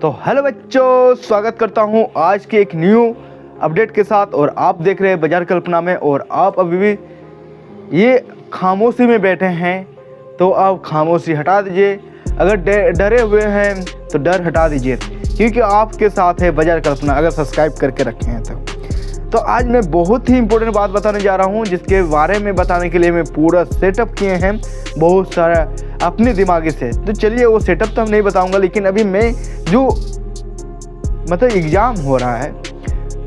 तो हेलो बच्चों, स्वागत करता हूं आज के एक न्यू अपडेट के साथ। और आप देख रहे हैं बाजार कल्पना में। और आप अभी भी ये खामोशी में बैठे हैं तो आप खामोशी हटा दीजिए। अगर डरे हुए हैं तो डर हटा दीजिए, क्योंकि आपके साथ है बाजार कल्पना, अगर सब्सक्राइब करके रखे हैं तो आज मैं बहुत ही इंपॉर्टेंट बात बताने जा रहा हूं, जिसके बारे में बताने के लिए मैं पूरा सेटअप किए हैं बहुत सारा अपने दिमागी से। तो चलिए, वो सेटअप तो हम नहीं बताऊंगा, लेकिन अभी मैं जो एग्ज़ाम हो रहा है,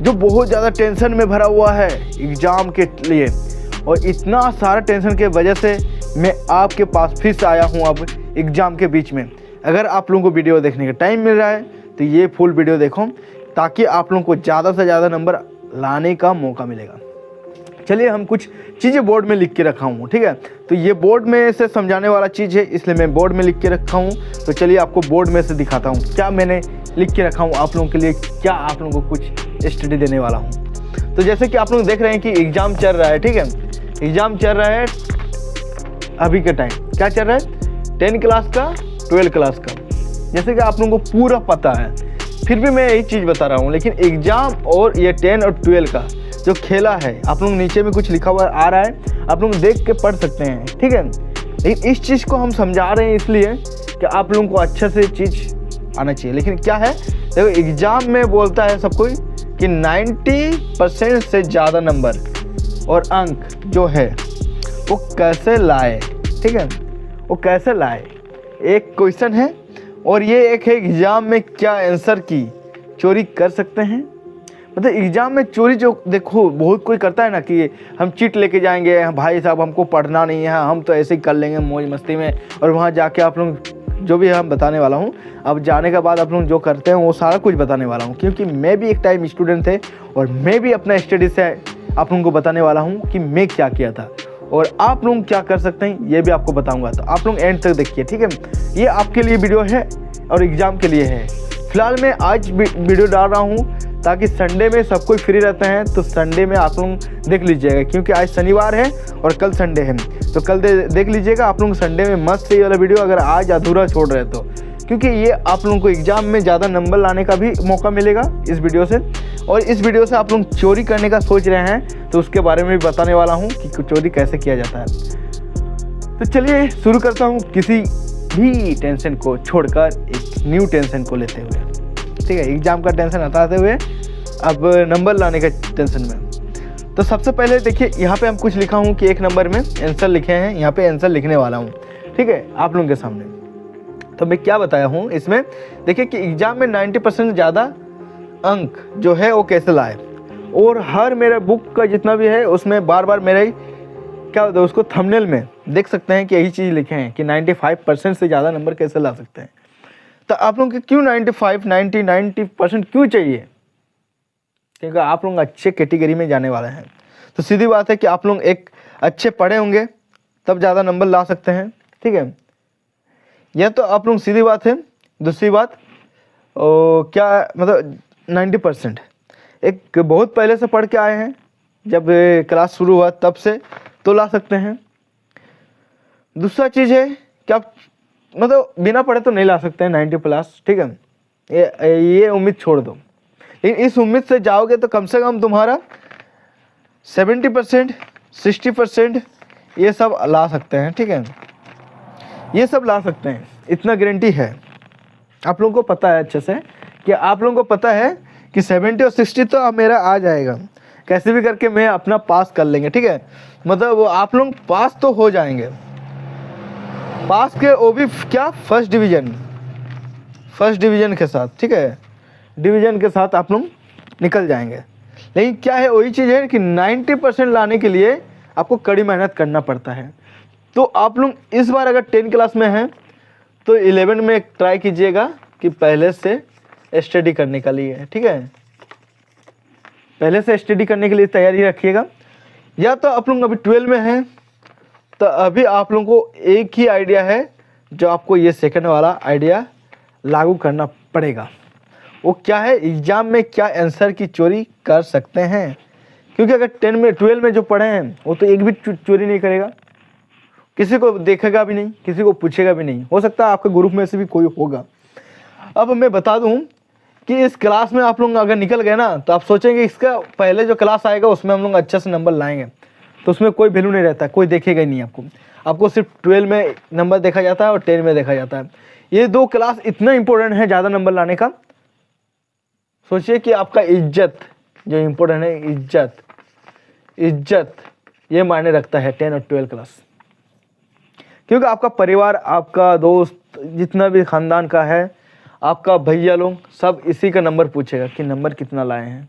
जो बहुत ज़्यादा टेंशन में भरा हुआ है एग्ज़ाम के लिए, और इतना सारा टेंशन के वजह से मैं आपके पास फिर से आया हूँ अब एग्ज़ाम के बीच में। अगर आप लोगों को वीडियो देखने का टाइम मिल रहा है तो ये फुल वीडियो देखो, ताकि आप लोगों को ज़्यादा से ज़्यादा नंबर लाने का मौका मिलेगा। चलिए, हम कुछ चीज़ें बोर्ड में लिख के रखा हूँ, ठीक है। तो ये बोर्ड में से समझाने वाला चीज़ है, इसलिए मैं बोर्ड में लिख के रखा हूँ। तो चलिए आपको बोर्ड में से दिखाता हूँ क्या मैंने लिख के रखा हूँ आप लोगों के लिए, क्या आप लोगों को कुछ स्टडी देने वाला हूँ। तो जैसे कि आप लोग देख रहे हैं कि एग्ज़ाम चल रहा है, ठीक है। एग्ज़ाम चल रहा है अभी के टाइम, क्या चल रहा है, 10 क्लास का 12 क्लास का, जैसे कि आप लोगों को पूरा पता है, फिर भी मैं यही चीज़ बता रहा हूँ। लेकिन एग्ज़ाम और ये 10 और 12 का जो खेला है, आप लोग नीचे में कुछ लिखा हुआ आ रहा है, आप लोग देख के पढ़ सकते हैं, ठीक है। लेकिन इस चीज़ को हम समझा रहे हैं इसलिए कि आप लोगों को अच्छे से चीज़ आना चाहिए। लेकिन क्या है, देखो एग्ज़ाम में बोलता है सब कोई कि 90% से ज़्यादा नंबर और अंक जो है वो कैसे लाए, ठीक है, वो कैसे लाए, एक क्वेश्चन है। और ये एक है, एग्ज़ाम में क्या आंसर की चोरी कर सकते हैं। मतलब एग्ज़ाम में चोरी जो देखो बहुत कोई करता है ना, कि हम चीट लेके जाएंगे, भाई साहब हमको पढ़ना नहीं है, हम तो ऐसे ही कर लेंगे मौज मस्ती में, और वहाँ जाके आप लोग जो भी हम बताने वाला हूँ, अब जाने के बाद आप लोग जो करते हैं वो सारा कुछ बताने वाला हूँ। क्योंकि मैं भी एक टाइम स्टूडेंट थे और मैं भी अपना स्टडी से आप लोगों को बताने वाला हूँ कि मैं क्या किया था और आप लोग क्या कर सकते हैं, ये भी आपको बताऊँगा। तो आप लोग एंड तक देखिए, ठीक है। ये आपके लिए वीडियो है और एग्ज़ाम के लिए है। फिलहाल मैं आज वीडियो डाल रहा हूँ ताकि संडे में सब कोई फ्री रहते हैं, तो संडे में आप लोग देख लीजिएगा, क्योंकि आज शनिवार है और कल संडे है, तो कल देख लीजिएगा आप लोग संडे में मस्त से ये वाला वीडियो, अगर आज अधूरा छोड़ रहे तो, क्योंकि ये आप लोगों को एग्ज़ाम में ज़्यादा नंबर लाने का भी मौका मिलेगा इस वीडियो से। और इस वीडियो से आप लोग चोरी करने का सोच रहे हैं तो उसके बारे में भी बताने वाला हूँ कि चोरी कैसे किया जाता है। तो चलिए शुरू करता हूँ, किसी भी टेंशन को छोड़कर एक न्यू टेंशन को लेते हुए, ठीक है। एग्ज़ाम का टेंशन हटाते हुए अब नंबर लाने का टेंशन में। तो सबसे पहले देखिए, यहाँ पे हम कुछ लिखा हूँ कि एक नंबर में आंसर लिखे हैं, यहाँ पे आंसर लिखने वाला हूँ, ठीक है, आप लोगों के सामने। तो मैं क्या बताया हूँ इसमें, देखिए कि एग्ज़ाम में 90% ज़्यादा अंक जो है वो कैसे लाए। और हर मेरा बुक का जितना भी है उसमें बार बार मेरा क्या होता है, उसको थंबनेल में देख सकते हैं कि यही चीज़ लिखे हैं कि 95% से ज़्यादा नंबर कैसे ला सकते हैं। तो आप लोगों के क्यों 95, 90% क्यों चाहिए, क्योंकि आप लोग अच्छे कैटेगरी में जाने वाले हैं। तो सीधी बात है कि आप लोग एक अच्छे पढ़े होंगे तब ज़्यादा नंबर ला सकते हैं, ठीक है। यह तो आप लोग सीधी बात है। दूसरी बात क्या मतलब 90% एक बहुत पहले से पढ़ के आए हैं, जब क्लास शुरू हुआ तब से, तो ला सकते हैं। दूसरा चीज़ है कि आप मतलब बिना पढ़े तो नहीं ला सकते हैं 90+, ठीक है। ये उम्मीद छोड़ दो, लेकिन इस उम्मीद से जाओगे तो कम से कम तुम्हारा 70%, 60% ये सब ला सकते हैं, ठीक है। ये सब ला सकते हैं, इतना गारंटी है। आप लोगों को पता है अच्छे से, कि आप लोगों को पता है कि 70 और 60 तो अब मेरा आ जाएगा, कैसे भी करके मैं अपना पास कर लेंगे, ठीक है। मतलब वो आप लोग पास तो हो जाएंगे, पास के वो भी क्या, फर्स्ट डिवीज़न के साथ, ठीक है, डिवीज़न के साथ आप लोग निकल जाएंगे। लेकिन क्या है, वही चीज़ है कि 90% लाने के लिए आपको कड़ी मेहनत करना पड़ता है। तो आप लोग इस बार अगर 10 क्लास में हैं तो 11 में ट्राई कीजिएगा कि पहले से स्टडी करने के लिए, ठीक है, पहले से स्टडी करने के लिए तैयारी रखिएगा। या तो आप लोग अभी 12 में हैं तो अभी आप लोगों को एक ही आइडिया है जो आपको ये सेकंड वाला आइडिया लागू करना पड़ेगा। वो क्या है, एग्ज़ाम में क्या आंसर की चोरी कर सकते हैं। क्योंकि अगर 10 में 12 में जो पढ़े हैं वो तो एक भी चोरी नहीं करेगा, किसी को देखेगा भी नहीं, किसी को पूछेगा भी नहीं। हो सकता है आपके ग्रुप में से भी कोई होगा, अब मैं बता दूं कि इस क्लास में आप लोग अगर निकल गए ना तो आप सोचेंगे इसका पहले जो क्लास आएगा उसमें हम लोग अच्छे से नंबर लाएंगे, तो उसमें कोई वैल्यू नहीं रहता, कोई देखेगा ही नहीं आपको। आपको सिर्फ 12 में नंबर देखा जाता है और 10 में देखा जाता है। ये 2 क्लास इतना इंपॉर्टेंट है ज़्यादा नंबर लाने का। सोचिए कि आपका इज्जत जो इम्पोर्टेंट है, इज्जत ये मायने रखता है 10 और 12 क्लास, क्योंकि आपका परिवार, आपका दोस्त, जितना भी ख़ानदान का है, आपका भैया लोग सब इसी का नंबर पूछेगा कि नंबर कितना लाए हैं।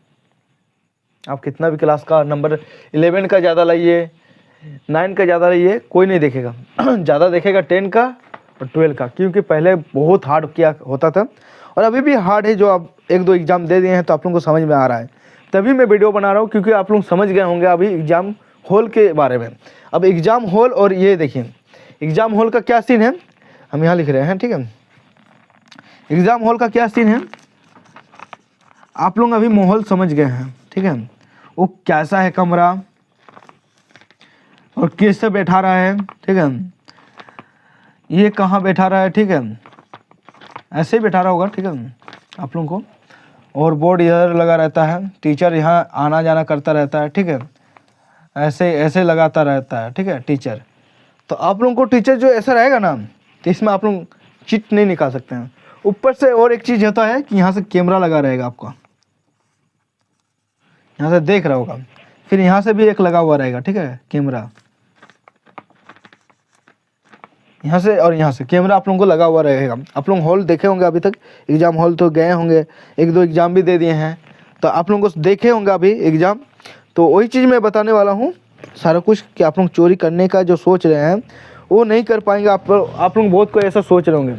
आप कितना भी क्लास का नंबर 11 का ज़्यादा लाइए, 9 का ज़्यादा लाइए, कोई नहीं देखेगा। ज़्यादा देखेगा 10 का और 12 का, क्योंकि पहले बहुत हार्ड किया होता था और अभी भी हार्ड है। जो आप 1-2 एग्ज़ाम दे दिए हैं तो आप लोगों को समझ में आ रहा है, तभी मैं वीडियो बना रहा हूँ, क्योंकि आप लोग समझ गए होंगे अभी एग्ज़ाम हॉल के बारे में। अब एग्ज़ाम हॉल, और ये देखिए एग्ज़ाम हॉल का क्या सीन है, हम यहाँ लिख रहे हैं, ठीक है। एग्ज़ाम हॉल का क्या सीन है, आप लोग अभी माहौल समझ गए हैं, ठीक है। वो कैसा है कमरा और कैसे बैठा रहा है, ठीक है। ये कहाँ बैठा रहा है, ठीक है, ऐसे ही बैठा रहा होगा, ठीक है आप लोगों को। और बोर्ड इधर लगा रहता है, टीचर यहाँ आना जाना करता रहता है, ठीक है, ऐसे ऐसे लगाता रहता है, ठीक है टीचर। तो आप लोगों को टीचर जो ऐसा रहेगा ना, तो इसमें आप लोग चिट नहीं निकाल सकते हैं। ऊपर से और एक चीज़ होता है कि यहाँ से कैमरा लगा रहेगा आपका, यहाँ से देख रहा होगा, फिर यहाँ से भी एक लगा हुआ रहेगा, ठीक है कैमरा, यहाँ से और यहाँ से कैमरा आप लोगों को लगा हुआ रहेगा। आप लोग हॉल देखे होंगे अभी तक, एग्ज़ाम हॉल तो गए होंगे, 1-2 एग्ज़ाम भी दे दिए हैं, तो आप लोगों को देखे होंगे अभी एग्ज़ाम। तो वही चीज़ मैं बताने वाला हूँ सारा कुछ, कि आप लोग चोरी करने का जो सोच रहे हैं वो नहीं कर पाएंगे। आप लोग बहुत कोई ऐसा सोच रहे होंगे।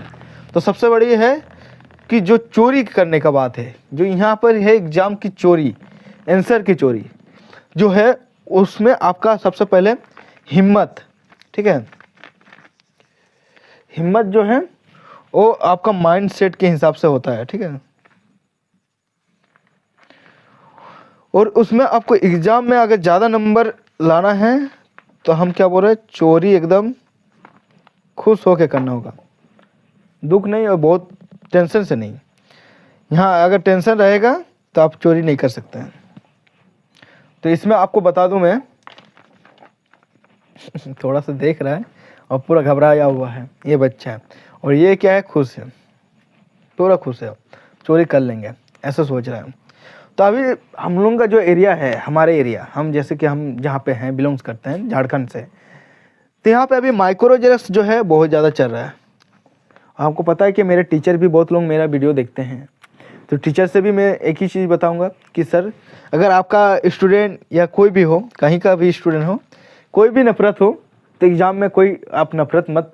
तो सबसे बड़ी है कि जो चोरी करने का बात है, जो यहाँ पर है एग्ज़ाम की चोरी, आंसर की चोरी जो है, उसमें आपका सबसे पहले हिम्मत, ठीक है, हिम्मत जो है वो आपका माइंड सेट के हिसाब से होता है, ठीक है। और उसमें आपको एग्ज़ाम में अगर ज़्यादा नंबर लाना है तो हम क्या बोल रहे हैं, चोरी एकदम खुश होके करना होगा, दुख नहीं और बहुत टेंशन से नहीं। यहाँ अगर टेंशन रहेगा तो आप चोरी नहीं कर सकते हैं। तो इसमें आपको बता दूं मैं थोड़ा सा देख रहा है और पूरा घबराया हुआ है ये बच्चा है, और ये क्या है, खुश है, पूरा खुश है, चोरी कर लेंगे ऐसा सोच रहा है। तो अभी हम लोगों का जो एरिया है, हमारे एरिया, हम जैसे कि हम जहाँ पे हैं बिलोंग्स करते हैं झारखंड से, तो यहाँ पे अभी माइक्रो जेरॉक्स जो है बहुत ज़्यादा चल रहा है। आपको पता है कि मेरे टीचर भी बहुत लोग मेरा वीडियो देखते हैं, तो टीचर से भी मैं एक ही चीज़ बताऊंगा कि सर अगर आपका स्टूडेंट या कोई भी हो, कहीं का भी स्टूडेंट हो, कोई भी नफरत हो, तो एग्ज़ाम में कोई आप नफरत मत,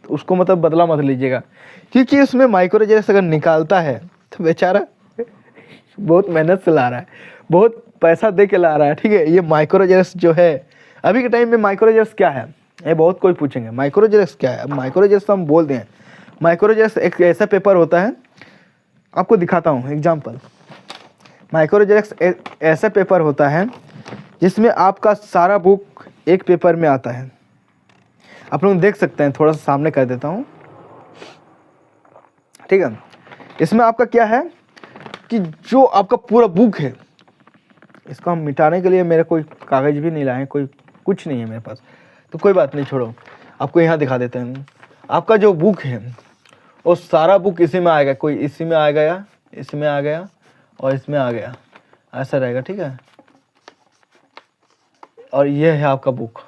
उसको मतलब बदला मत लीजिएगा, क्योंकि उसमें माइक्रो जेरॉक्स अगर निकालता है तो बेचारा बहुत मेहनत से ला रहा है, बहुत पैसा दे के ला रहा है, ठीक है। ये माइक्रो जेरॉक्स जो है अभी के टाइम में, माइक्रो जेरॉक्स क्या है, ये बहुत कोई पूछेंगे माइक्रो जेरॉक्स क्या है। अब माइक्रो जेरॉक्स हम बोल दें, माइक्रो जेरॉक्स एक ऐसा पेपर होता है, आपको दिखाता हूँ एग्जाम्पल। माइक्रो जेरॉक्स ऐसा पेपर होता है जिसमें आपका सारा बुक एक पेपर में आता है। आप लोग देख सकते हैं, थोड़ा सा सामने कर देता हूँ, ठीक है। इसमें आपका क्या है कि जो आपका पूरा बुक है, इसको हम मिटाने के लिए मेरे कोई कागज़ भी नहीं लाए, कोई कुछ नहीं है मेरे पास, तो कोई बात नहीं, छोड़ो, आपको यहाँ दिखा देते हैं। आपका जो बुक है वो सारा बुक इसी में आएगा, कोई इसी में आ गया, इसमें आ गया और इसमें आ गया, ऐसा रहेगा, ठीक है। और ये है आपका बुक,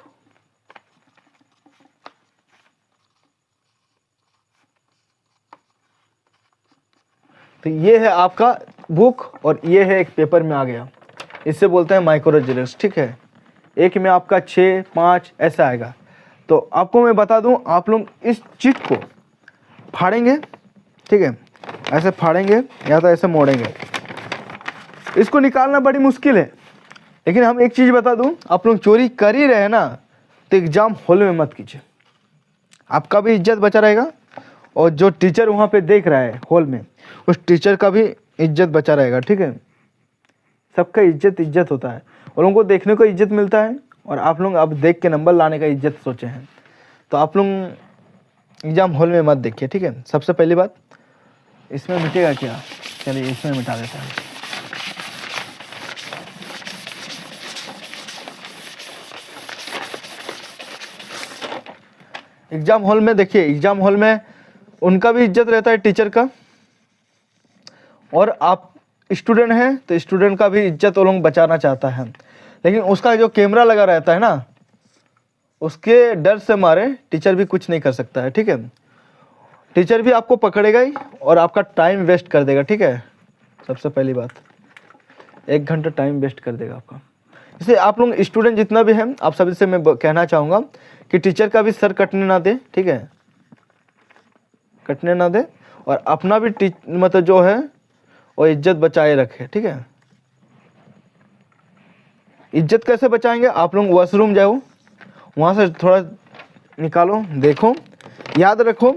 तो ये है आपका बुक और ये है एक पेपर में आ गया, इससे बोलते हैं माइक्रो जेरॉक्स, ठीक है। एक में आपका 6, 5 ऐसा आएगा। तो आपको मैं बता दूं, आप लोग इस चिट को फाड़ेंगे, ठीक है, ऐसे फाड़ेंगे या तो ऐसे मोड़ेंगे, इसको निकालना बड़ी मुश्किल है। लेकिन हम एक चीज़ बता दूं, आप लोग चोरी कर ही रहे हैं ना, तो एग्ज़ाम हॉल में मत कीजिए, आपका भी इज्जत बचा रहेगा और जो टीचर वहाँ पे देख रहा है हॉल में, उस टीचर का भी इज्जत बचा रहेगा, ठीक है। सबका इज्जत होता है, और उनको देखने को इज्जत मिलता है, और आप लोग अब देख के नंबर लाने का इज्जत सोचे हैं, तो आप लोग एग्ज़ाम हॉल में मत देखिए, ठीक है। सबसे पहली बात। इसमें मिटेगा क्या? चलिए इसमें मिटा देते हैं। एग्जाम हॉल में देखिए, एग्जाम हॉल में उनका भी इज्जत रहता है टीचर का, और आप स्टूडेंट हैं तो स्टूडेंट का भी इज्जत वो लोग बचाना चाहता है। लेकिन उसका जो कैमरा लगा रहता है ना, उसके डर से मारे टीचर भी कुछ नहीं कर सकता है। ठीक है, टीचर भी आपको पकड़ेगा ही और आपका टाइम वेस्ट कर देगा। ठीक है, सबसे पहली बात 1 घंटा टाइम वेस्ट कर देगा आपका। इसलिए आप लोग स्टूडेंट जितना भी है, आप सभी से मैं कहना चाहूँगा कि टीचर का भी सर कटने ना दे। ठीक है, कटने ना दे, और अपना भी मतलब जो है वो इज्जत बचाए रखे। ठीक है, इज्जत कैसे बचाएंगे? आप लोग वॉशरूम जाओ, वहाँ से थोड़ा निकालो, देखो, याद रखो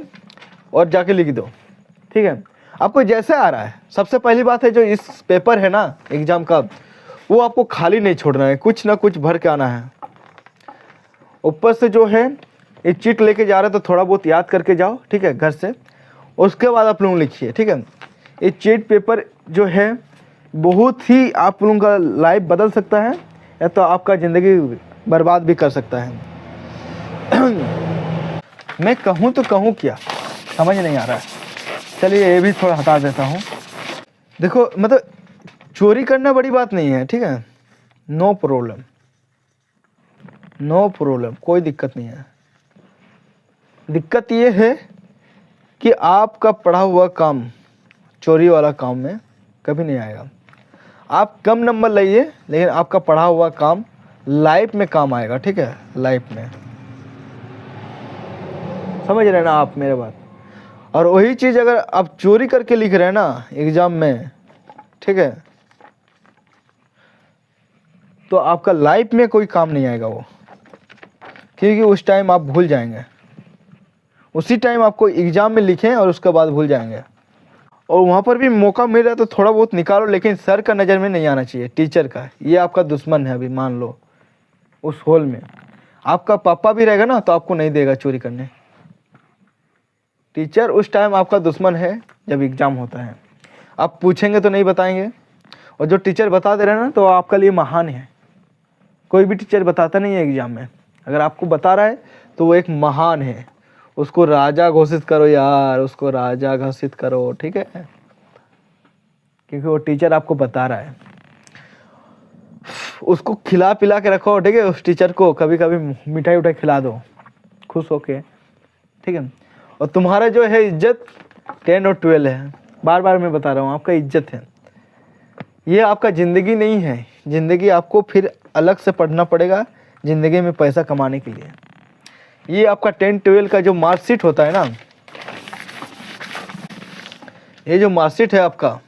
और जाके लिख दो। ठीक है, आपको जैसे आ रहा है। सबसे पहली बात है, जो इस पेपर है ना एग्जाम का, वो आपको खाली नहीं छोड़ना है, कुछ ना कुछ भर के आना है। ऊपर से जो है ये चीट लेके जा रहे तो थोड़ा बहुत याद करके जाओ। ठीक है, घर से, उसके बाद आप लोग लिखिए। ठीक है, ये चीट पेपर जो है बहुत ही आप लोगों का लाइफ बदल सकता है, या तो आपका ज़िंदगी बर्बाद भी कर सकता है। मैं कहूँ तो कहूँ क्या, समझ नहीं आ रहा है। चलिए ये भी थोड़ा हटा देता हूँ। देखो, मतलब चोरी करना बड़ी बात नहीं है। ठीक है, नो प्रॉब्लम, नो प्रॉब्लम, कोई दिक्कत नहीं है। दिक्कत ये है कि आपका पढ़ा हुआ काम चोरी वाला काम में कभी नहीं आएगा। आप कम नंबर लाइए, लेकिन आपका पढ़ा हुआ काम लाइफ में काम आएगा। ठीक है, लाइफ में, समझ रहे हैं ना आप मेरे बात? और वही चीज़ अगर आप चोरी करके लिख रहे हैं ना एग्ज़ाम में, ठीक है, तो आपका लाइफ में कोई काम नहीं आएगा वो, क्योंकि उस टाइम आप भूल जाएंगे। उसी टाइम आपको एग्ज़ाम में लिखें और उसके बाद भूल जाएंगे। और वहाँ पर भी मौका मिल रहा है तो थोड़ा बहुत निकालो, लेकिन सर का नज़र में नहीं आना चाहिए, टीचर का। ये आपका दुश्मन है। अभी मान लो उस हॉल में आपका पापा भी रहेगा ना, तो आपको नहीं देगा चोरी करने। टीचर उस टाइम आपका दुश्मन है जब एग्ज़ाम होता है। आप पूछेंगे तो नहीं बताएंगे, और जो टीचर बता दे रहे हैं ना, तो आपका लिए महान है। कोई भी टीचर बताता नहीं है एग्ज़ाम में, अगर आपको बता रहा है तो वो एक महान है। उसको राजा घोषित करो यार, उसको राजा घोषित करो। ठीक है, क्योंकि वो टीचर आपको बता रहा है। उसको खिला पिला के रखो। ठीक है, उस टीचर को कभी कभी मिठाई उठाई खिला दो, खुश होके। ठीक है, और तुम्हारा जो है इज्जत 10 और 12 है। बार बार मैं बता रहा हूँ, आपका इज्जत है। ये आपका ज़िंदगी नहीं है। ज़िंदगी आपको फिर अलग से पढ़ना पड़ेगा ज़िंदगी में पैसा कमाने के लिए। ये आपका 10-12 का जो मार्कशीट होता है ना, ये जो मार्कशीट है आपका,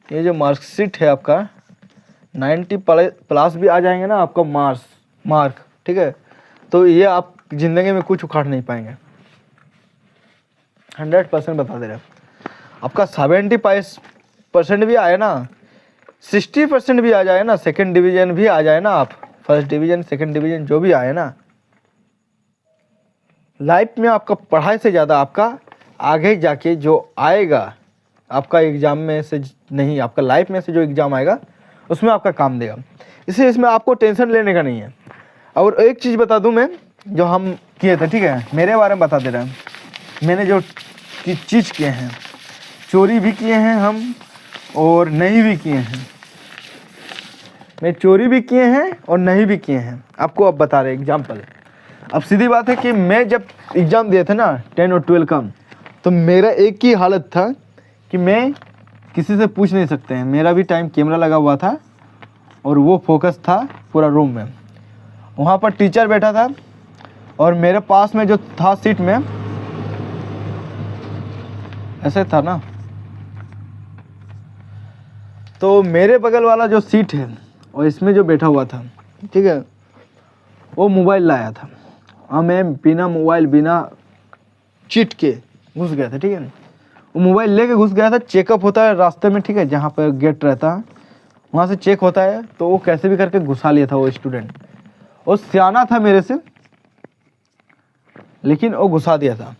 ये जो मार्कशीट है आपका 90 प्लस भी आ जाएंगे ना आपका मार्क। ठीक है, तो ये आप ज़िंदगी में कुछ उखाड़ नहीं पाएंगे। 100% बता दे रहे हैं। आपका 70% भी आए ना, 60% भी आ जाए ना, सेकंड डिवीज़न भी आ जाए ना, आप फर्स्ट डिवीज़न सेकंड डिवीज़न जो भी आए ना, लाइफ में आपका पढ़ाई से ज़्यादा आपका आगे जाके जो आएगा, आपका एग्ज़ाम में से नहीं, आपका लाइफ में से जो एग्ज़ाम आएगा उसमें आपका काम देगा। इसलिए इसमें आपको टेंशन लेने का नहीं है। और एक चीज़ बता दूं मैं, जो हम किए थे, ठीक है, मेरे बारे में बता दे रहा हूँ। मैंने जो चीज़ किए हैं, चोरी भी किए हैं हम और नहीं भी किए हैं। मैं चोरी भी किए हैं और नहीं भी किए हैं, आपको अब बता रहे एग्जाम्पल। अब सीधी बात है कि मैं जब एग्ज़ाम दिए थे ना 10 और 12 का, तो मेरा एक ही हालत था कि मैं किसी से पूछ नहीं सकते हैं। मेरा भी टाइम कैमरा लगा हुआ था और वो फोकस था पूरा रूम में। वहाँ पर टीचर बैठा था और मेरे पास में जो था सीट में ऐसे था ना, तो मेरे बगल वाला जो सीट है और इसमें जो बैठा हुआ था, ठीक है, वो मोबाइल लाया था और मैं बिना मोबाइल बिना चिट के घुस गया था। ठीक है, वो मोबाइल लेके घुस गया था। चेकअप होता है रास्ते में, ठीक है, जहाँ पर गेट रहता है वहाँ से चेक होता है, तो वो कैसे भी करके घुसा लिया था वो स्टूडेंट। वो सियाना था मेरे से, लेकिन वो घुसा दिया था।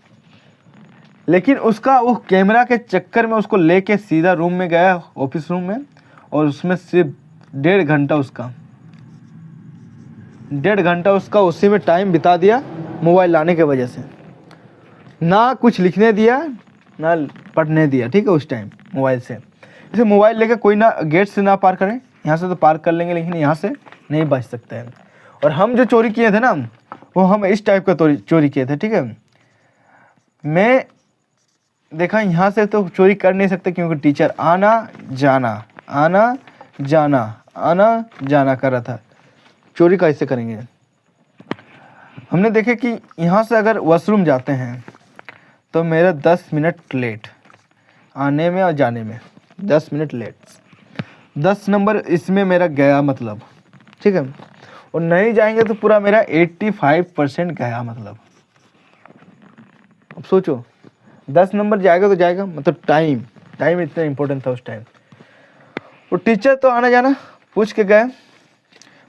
लेकिन उसका वो कैमरा के चक्कर में उसको लेके सीधा रूम में गया, ऑफिस रूम में, और उसमें सिर्फ 1.5 घंटा उसका उसी में टाइम बिता दिया मोबाइल लाने के वजह से। ना कुछ लिखने दिया ना पढ़ने दिया, ठीक है, उस टाइम मोबाइल से। जैसे मोबाइल लेके कोई ना गेट से ना पार करें, यहाँ से तो पार कर लेंगे लेकिन यहाँ से नहीं बच सकते हैं। और हम जो चोरी किए थे ना, वो हम इस टाइप का चोरी किए थे, ठीक है। मैं देखा यहाँ से तो चोरी कर नहीं सकते क्योंकि टीचर आना जाना कर रहा था। चोरी कैसे करेंगे? हमने देखे कि यहाँ से अगर वॉशरूम जाते हैं तो मेरा 10 मिनट लेट आने में और जाने में, 10 मिनट लेट, 10 नंबर इसमें मेरा गया मतलब, ठीक है। और नहीं जाएंगे तो पूरा मेरा 85% गया मतलब। अब सोचो 10 नंबर जाएगा तो जाएगा, मतलब टाइम इतना इम्पोर्टेंट था उस टाइम। और टीचर तो आना जाना पूछ के गए।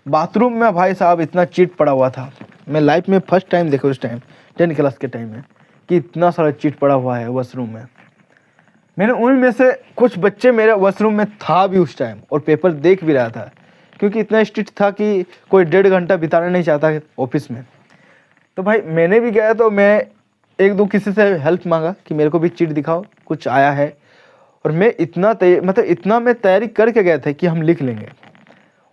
बाथरूम में भाई साहब इतना चीट पड़ा हुआ था, मैं लाइफ में फर्स्ट टाइम देखा उस टाइम 10 क्लास के टाइम में कि इतना सारा चीट पड़ा हुआ है वॉशरूम में। मैंने उनमें से कुछ बच्चे मेरे वॉशरूम में था भी उस टाइम और पेपर देख भी रहा था, क्योंकि इतना स्ट्रिक्ट था कि कोई 1.5 घंटा बिताना नहीं चाहता ऑफिस में। तो भाई मैंने भी गया तो मैं एक दो किसी से हेल्प मांगा कि मेरे को भी चीट दिखाओ, कुछ आया है। और मैं इतना मैं तैयारी करके गया था कि हम लिख लेंगे।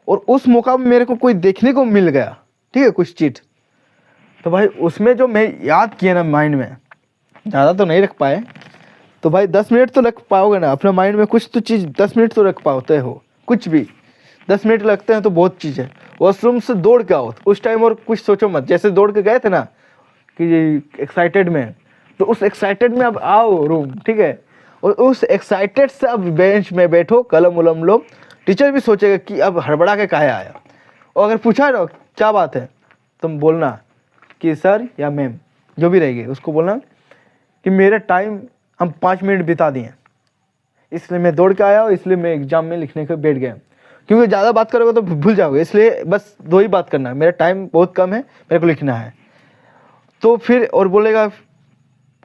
और उस मौका में मेरे को कोई देखने को मिल गया, ठीक है, कुछ चीट। तो भाई उसमें जो मैं याद किया ना माइंड में, ज़्यादा तो नहीं रख पाए, तो भाई 10 मिनट तो रख पाओगे ना अपने माइंड में, कुछ तो चीज़ 10 मिनट तो रख पाते हो, कुछ भी 10 मिनट लगते हैं तो बहुत चीज़ है। वॉशरूम से दौड़ के आओ उस टाइम, और कुछ सोचो मत, जैसे दौड़ के गए थे ना कि एक्साइटेड में, तो उस एक्साइटेड में अब आओ रूम, ठीक है। और उस एक्साइटेड से अब बेंच में बैठो, कलम उलम लो। टीचर भी सोचेगा कि अब हड़बड़ा के काहे आया। और अगर पूछा ना क्या बात है, तुम बोलना कि सर या मैम जो भी रहेगी, उसको बोलना कि मेरा टाइम हम 5 मिनट बिता दिए, इसलिए मैं दौड़ के आया, इसलिए मैं एग्जाम में लिखने के बैठ गया। क्योंकि ज़्यादा बात करोगे तो भूल जाओगे, इसलिए बस 2 ही बात करना है, मेरा टाइम बहुत कम है, मेरे को लिखना है। तो फिर और बोलेगा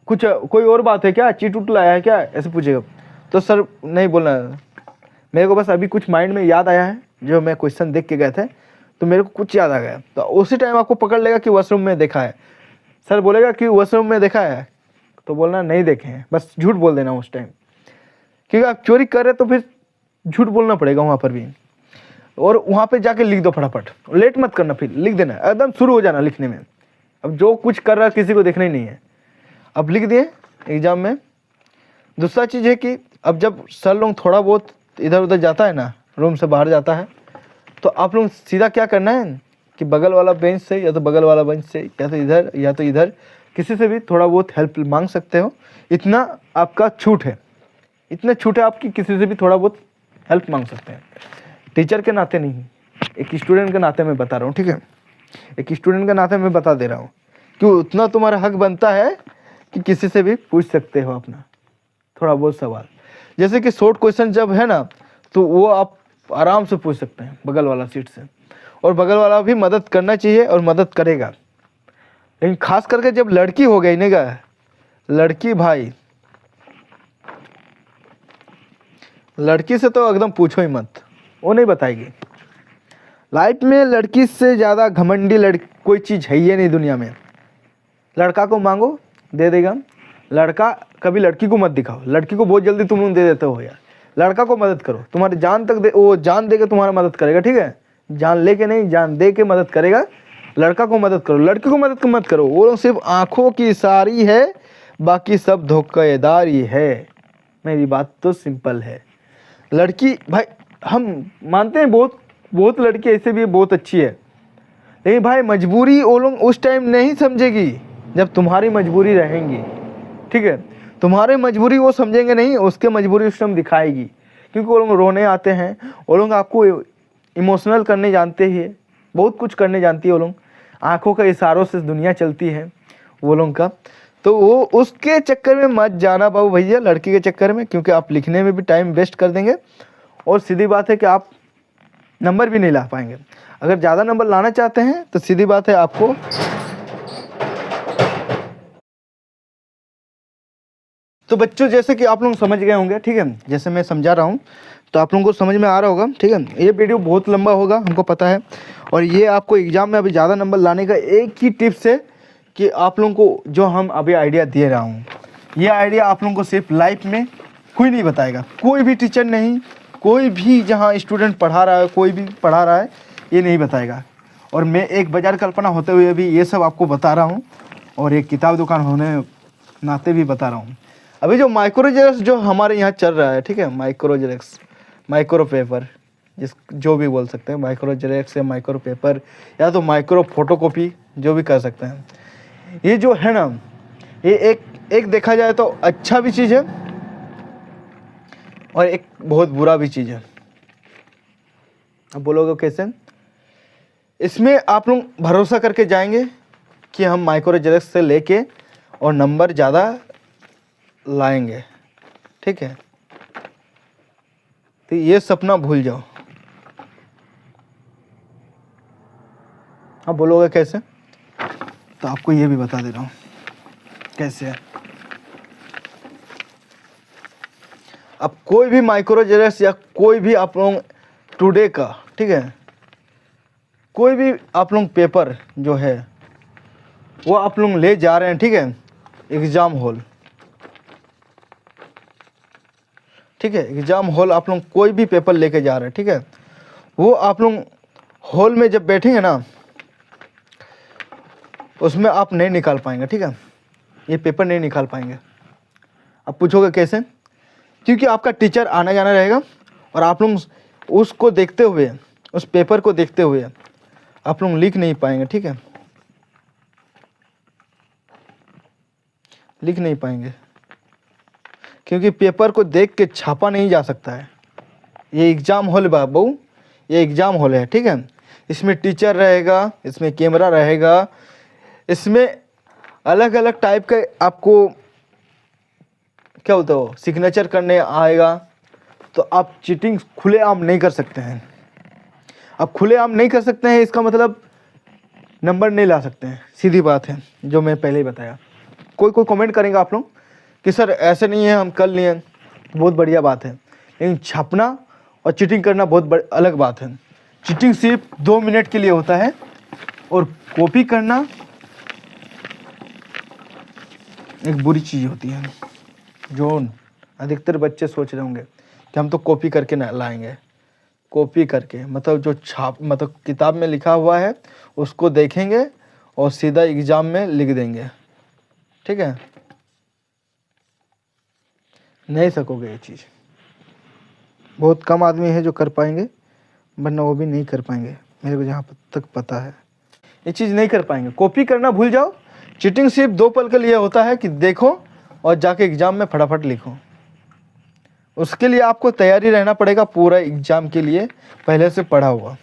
कुछ कोई और बात है क्या, चीट उट लाया है क्या, ऐसे पूछेगा। तो सर नहीं बोलना, मेरे को बस अभी कुछ माइंड में याद आया है, जो मैं क्वेश्चन देख के गए थे तो मेरे को कुछ याद आ गया। तो उसी टाइम आपको पकड़ लेगा कि वॉशरूम में देखा है। सर बोलेगा कि वॉशरूम में देखा है, तो बोलना नहीं देखे हैं, बस झूठ बोल देना उस टाइम, क्योंकि आप चोरी कर रहे तो फिर झूठ बोलना पड़ेगा वहाँ पर भी। और वहाँ पे जाके लिख दो फटाफट, लेट मत करना, फिर लिख देना, एकदम शुरू हो जाना लिखने में। अब जो कुछ कर रहा है किसी को देखना ही नहीं है, अब लिख दिए एग्जाम में। दूसरा चीज़ है कि अब जब सर लोग थोड़ा बहुत इधर उधर जाता है ना, रूम से बाहर जाता है, तो आप लोग सीधा क्या करना है कि बगल वाला बेंच से या तो बगल वाला बेंच से या तो इधर किसी से भी थोड़ा बहुत हेल्प मांग सकते हो। इतना आपका छूट है, इतना छूट है आपकी, किसी से भी थोड़ा बहुत हेल्प मांग सकते हैं। टीचर के नाते नहीं, एक स्टूडेंट के नाते मैं बता रहा हूँ, ठीक है, एक स्टूडेंट के नाते मैं बता दे रहा हूँ कि उतना तुम्हारा हक बनता है कि किसी से भी पूछ सकते हो अपना थोड़ा बहुत सवाल। जैसे कि शॉर्ट क्वेश्चन जब है ना, तो वो आप आराम से पूछ सकते हैं बगल वाला सीट से, और बगल वाला भी मदद करना चाहिए और मदद करेगा। लेकिन खास करके जब लड़की हो गई ना, लड़की भाई, लड़की से तो एकदम पूछो ही मत, वो नहीं बताएगी। लाइफ में लड़की से ज़्यादा घमंडी कोई चीज़ है ही नहीं दुनिया में। लड़का को मांगो दे देगा, लड़का कभी लड़की को मत दिखाओ, लड़की को बहुत जल्दी तुम लोग दे देते हो यार। लड़का को मदद करो, तुम्हारी जान तक दे, वो जान दे के तुम्हारा मदद करेगा, ठीक है, जान ले के नहीं, जान दे के मदद करेगा। लड़का को मदद करो, लड़की को मदद मत करो, वो लोग सिर्फ आंखों की इशारी है, बाकी सब धोखेदारी है। मेरी बात तो सिंपल है। लड़की भाई हम मानते हैं बहुत लड़की ऐसे भी बहुत अच्छी है, लेकिन भाई मजबूरी वो लोग उस टाइम नहीं समझेगी जब तुम्हारी मजबूरी रहेंगी, ठीक है। तुम्हारे मजबूरी वो समझेंगे नहीं, उसके मजबूरी उस टाइम दिखाएगी, क्योंकि वो लोग रोने आते हैं, वो लोग आपको इमोशनल करने जानते हैं, बहुत कुछ करने जानती है वो लोग। आँखों के इशारों से दुनिया चलती है वो लोग का। तो वो उसके चक्कर में मत जाना बाबू भैया, लड़की के चक्कर में, क्योंकि आप लिखने में भी टाइम वेस्ट कर देंगे और सीधी बात है कि आप नंबर भी नहीं ला पाएंगे। अगर ज़्यादा नंबर लाना चाहते हैं तो सीधी बात है आपको तो बच्चों जैसे कि आप लोग समझ गए होंगे, ठीक है, जैसे मैं समझा रहा हूँ तो आप लोगों को समझ में आ रहा होगा, ठीक है। ये वीडियो बहुत लंबा होगा हमको पता है, और ये आपको एग्ज़ाम में अभी ज़्यादा नंबर लाने का एक ही टिप्स है कि आप लोगों को जो हम अभी आइडिया दे रहा हूँ, ये आइडिया आप लोगों को सिर्फ लाइफ में कोई नहीं बताएगा, कोई भी टीचर नहीं, कोई भी जहाँ स्टूडेंट पढ़ा रहा है, कोई भी पढ़ा रहा है, ये नहीं बताएगा। और मैं एक बाजार कल्पना होते हुए भी ये सब आपको बता रहा हूँ, और एक किताब दुकान होने नाते भी बता रहा हूँ। अभी जो माइक्रो जेरॉक्स जो हमारे यहाँ चल रहा है, ठीक है, माइक्रो जेरॉक्स, माइक्रो पेपर, जो भी बोल सकते हैं, माइक्रो जेरॉक्स या माइक्रो पेपर या तो माइक्रो फोटोकॉपी, जो भी कर सकते हैं। ये जो है ना, ये एक देखा जाए तो अच्छा भी चीज़ है और एक बहुत बुरा भी चीज़ है। अब बोलोगे कैसे? इसमें आप लोग भरोसा करके जाएंगे कि हम माइक्रो जेरॉक्स से लेके और नंबर ज़्यादा लाएंगे, ठीक है, तो ये सपना भूल जाओ। अब बोलोगे कैसे? तो आपको ये भी बता दे रहा हूँ कैसे है। अब कोई भी माइक्रो जेरॉक्स या कोई भी आप लोग टुडे का, ठीक है, कोई भी आप लोग पेपर जो है वो आप लोग ले जा रहे हैं, ठीक है, एग्ज़ाम हॉल, ठीक है, एग्ज़ाम हॉल आप लोग कोई भी पेपर लेके जा रहे हैं, ठीक है, वो आप लोग हॉल में जब बैठेंगे ना, उसमें आप नहीं निकाल पाएंगे, ठीक है, ये पेपर नहीं निकाल पाएंगे। अब पूछोगे कैसे? क्योंकि आपका टीचर आना जाना रहेगा और आप लोग उसको देखते हुए, उस पेपर को देखते हुए आप लोग लिख नहीं पाएंगे, ठीक है, लिख नहीं पाएंगे, क्योंकि पेपर को देख के छापा नहीं जा सकता है। ये एग्ज़ाम हॉल है बाबू, ये एग्ज़ाम हॉल है, ठीक है, इसमें टीचर रहेगा, इसमें कैमरा रहेगा, इसमें अलग अलग टाइप का आपको क्या बोलते हो सिग्नेचर करने आएगा। तो आप चीटिंग खुलेआम नहीं कर सकते हैं। आप खुलेआम नहीं कर सकते हैं, इसका मतलब नंबर नहीं ला सकते हैं, सीधी बात है, जो मैं पहले ही बताया। कोई कमेंट करेंगे आप लोग कि सर ऐसे नहीं है, हम कर लिए, बहुत बढ़िया बात है, लेकिन छापना और चीटिंग करना बहुत अलग बात है। चीटिंग सिर्फ 2 मिनट के लिए होता है और कॉपी करना एक बुरी चीज़ होती है। जो अधिकतर बच्चे सोच रहे होंगे कि हम तो कॉपी करके ना लाएंगे, कॉपी करके मतलब जो मतलब किताब में लिखा हुआ है उसको देखेंगे और सीधा एग्ज़ाम में लिख देंगे, ठीक है, नहीं सकोगे ये चीज़। बहुत कम आदमी है जो कर पाएंगे, वरना वो भी नहीं कर पाएंगे, मेरे को जहाँ तक पता है ये चीज़ नहीं कर पाएंगे। कॉपी करना भूल जाओ। चीटिंग सिर्फ 2 पल के लिए होता है कि देखो और जाके एग्ज़ाम में फटाफट लिखो। उसके लिए आपको तैयारी रहना पड़ेगा, पूरा एग्ज़ाम के लिए पहले से पढ़ा हुआ।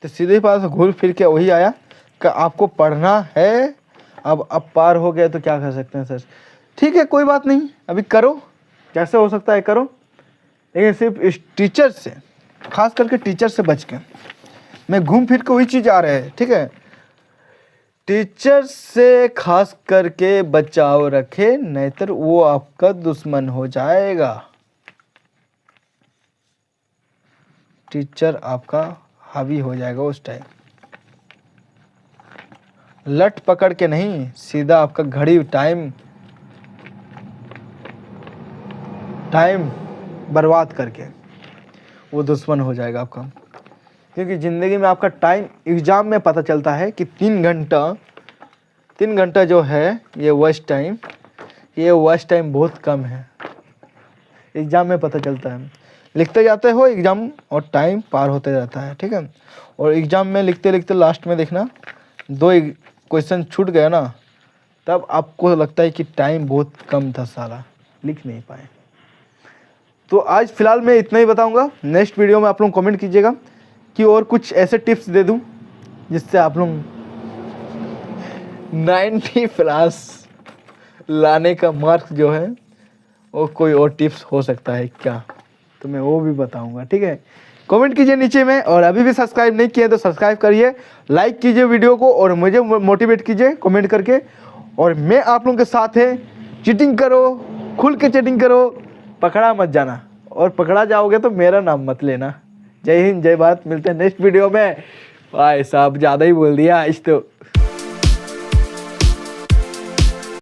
तो सीधे पास घूर फिर के वही आया कि आपको पढ़ना है। अब पार हो गया तो क्या कर सकते हैं सर, ठीक है, कोई बात नहीं, अभी करो, जैसे हो सकता है करो, लेकिन सिर्फ इस टीचर से, खास करके टीचर से बच के। मैं घूम फिर के वही चीज़ आ रहा है, ठीक है, टीचर से खास करके बचाव रखे, नहीं तो वो आपका दुश्मन हो जाएगा। टीचर आपका हावी हो जाएगा उस टाइम। लट पकड़ के नहीं, सीधा आपका घड़ी टाइम बर्बाद करके वो दुश्मन हो जाएगा आपका। क्योंकि ज़िंदगी में आपका टाइम एग्ज़ाम में पता चलता है कि 3 घंटा जो है ये वेस्ट टाइम बहुत कम है। एग्ज़ाम में पता चलता है, लिखते जाते हो एग्ज़ाम और टाइम पार होते जाता है, ठीक है। और एग्ज़ाम में लिखते लिखते लास्ट में देखना 2 क्वेश्चन छूट गया ना, तब आपको लगता है कि टाइम बहुत कम था, साला लिख नहीं पाए। तो आज फ़िलहाल मैं इतना ही बताऊंगा। नेक्स्ट वीडियो में आप लोग कमेंट कीजिएगा कि और कुछ ऐसे टिप्स दे दूं जिससे आप लोग 90+ लाने का मार्क्स जो है वो कोई और टिप्स हो सकता है क्या, तो मैं वो भी बताऊंगा, ठीक है। कमेंट कीजिए नीचे में, और अभी भी सब्सक्राइब नहीं किए तो सब्सक्राइब करिए, लाइक कीजिए वीडियो को और मुझे मोटिवेट कीजिए कमेंट करके। और मैं आप लोगों के साथ है चीटिंग करो, खुल के चीटिंग करो, पकड़ा मत जाना, और पकड़ा जाओगे तो मेरा नाम मत लेना। जय हिंद, जय भारत, मिलते हैं नेक्स्ट वीडियो में। भाई साहब ज़्यादा ही बोल दिया आज तो।